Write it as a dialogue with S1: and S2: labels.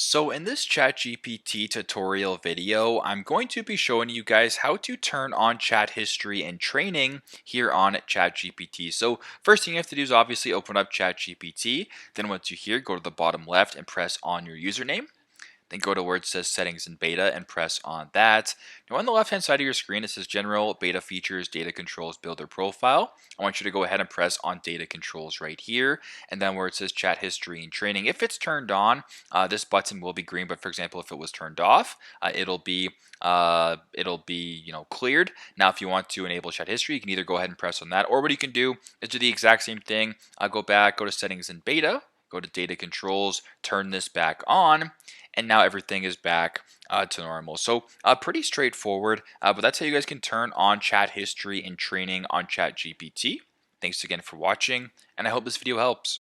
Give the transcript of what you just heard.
S1: So in this ChatGPT tutorial video, I'm going to be showing you guys how to turn on chat history and training here on ChatGPT. So first thing you have to do is obviously open up ChatGPT. Then once you're here, go to the bottom left and press on your username. Then go to where it says settings and beta and press on that. Now on the left hand side of your screen, it says general, beta features, data controls, builder profile. I want you to go ahead and press on data controls right here. And then where it says chat history and training, if it's turned on, this button will be green. But for example, if it was turned off, it'll be cleared. Now if you want to enable chat history, you can either go ahead and press on that, or what you can do is do the exact same thing. Go back, go to settings and beta, go to data controls, turn this back on, and now everything is back to normal. So pretty straightforward, but that's how you guys can turn on chat history and training on ChatGPT. Thanks again for watching, and I hope this video helps.